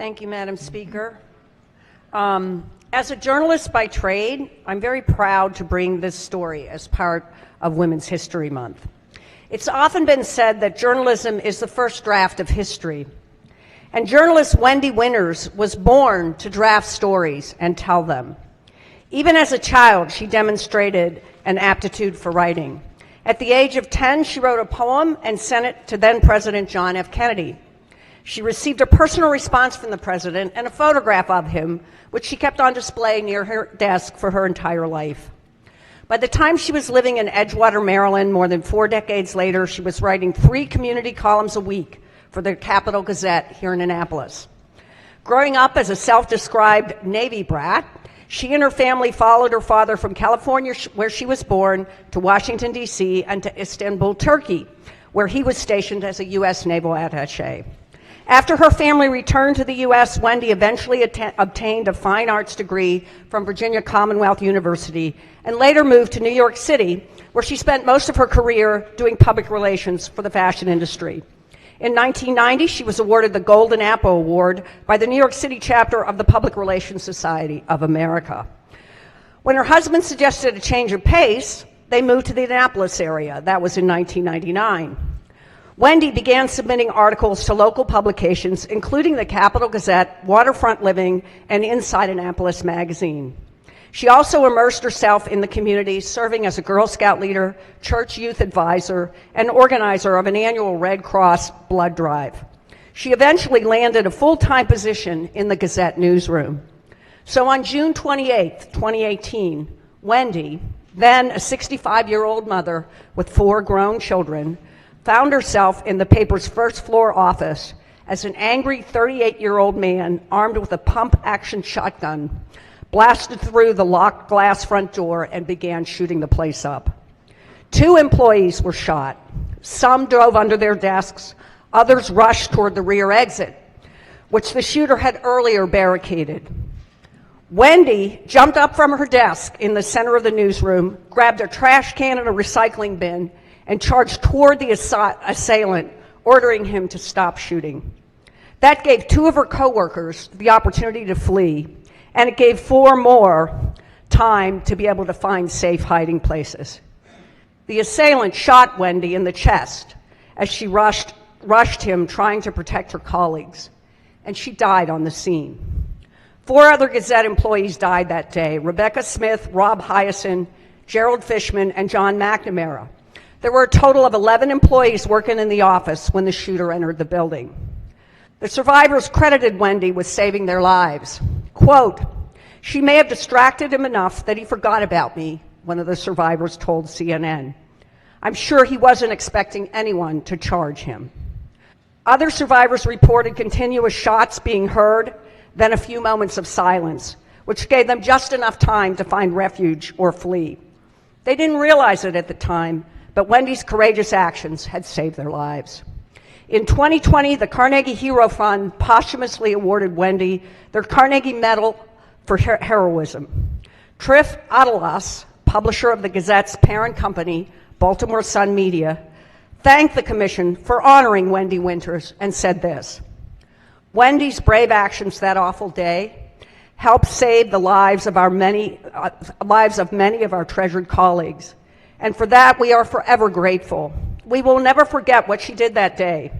Thank you, Madam Speaker. As a journalist by trade, I'm very proud to bring this story as part of Women's History Month. It's often been said that journalism is the first draft of history. And journalist Wendi Winters was born to draft stories and tell them. Even as a child, she demonstrated an aptitude for writing. At the age of 10, she wrote a poem and sent it to then-President John F. Kennedy. She received a personal response from the president and a photograph of him, which she kept on display near her desk for her entire life. By the time she was living in Edgewater, Maryland, more than 4 decades later, she was writing 3 community columns a week for the Capital Gazette here in Annapolis. Growing up as a self-described Navy brat, she and her family followed her father from California, where she was born, to Washington, D.C., and to Istanbul, Turkey, where he was stationed as a U.S. naval attaché. After her family returned to the U.S., Wendi eventually obtained a fine arts degree from Virginia Commonwealth University and later moved to New York City, where she spent most of her career doing public relations for the fashion industry. In 1990, she was awarded the Golden Apple Award by the New York City chapter of the Public Relations Society of America. When her husband suggested a change of pace, they moved to the Annapolis area. That was in 1999. Wendi began submitting articles to local publications, including the Capital Gazette, Waterfront Living, and Inside Annapolis magazine. She also immersed herself in the community, serving as a Girl Scout leader, church youth advisor, and organizer of an annual Red Cross blood drive. She eventually landed a full-time position in the Gazette newsroom. So on June 28, 2018, Wendi, then a 65-year-old mother with 4 grown children, found herself in the paper's first-floor office as an angry 38-year-old man armed with a pump-action shotgun blasted through the locked glass front door and began shooting the place up. 2 employees were shot. Some dove under their desks. Others rushed toward the rear exit, which the shooter had earlier barricaded. Wendi jumped up from her desk in the center of the newsroom, grabbed a trash can and a recycling bin, and charged toward the assailant, ordering him to stop shooting. That gave 2 of her coworkers the opportunity to flee, and it gave 4 more time to be able to find safe hiding places. The assailant shot Wendi in the chest as she rushed him, trying to protect her colleagues, and she died on the scene. 4 other Gazette employees died that day: Rebecca Smith, Rob Hyacin, Gerald Fishman, and John McNamara. There were a total of 11 employees working in the office when the shooter entered the building. The survivors credited Wendi with saving their lives. Quote, "She may have distracted him enough that he forgot about me," one of the survivors told CNN. "I'm sure he wasn't expecting anyone to charge him." Other survivors reported continuous shots being heard, then a few moments of silence, which gave them just enough time to find refuge or flee. They didn't realize it at the time, but Wendi's courageous actions had saved their lives. In 2020, the Carnegie Hero Fund posthumously awarded Wendi their Carnegie Medal for heroism. Trif Adalas, publisher of the Gazette's parent company, Baltimore Sun Media, thanked the commission for honoring Wendi Winters and said this: "Wendi's brave actions that awful day helped save the lives of many of our treasured colleagues. And for that, we are forever grateful. We will never forget what she did that day,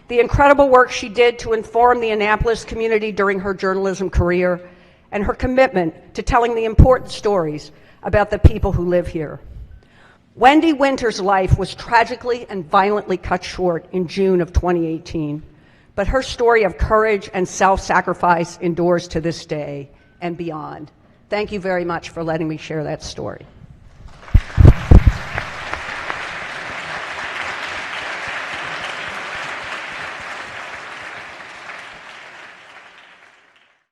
the incredible work she did to inform the Annapolis community during her journalism career, and her commitment to telling the important stories about the people who live here." Wendi Winters' life was tragically and violently cut short in June of 2018, but her story of courage and self-sacrifice endures to this day and beyond. Thank you very much for letting me share that story.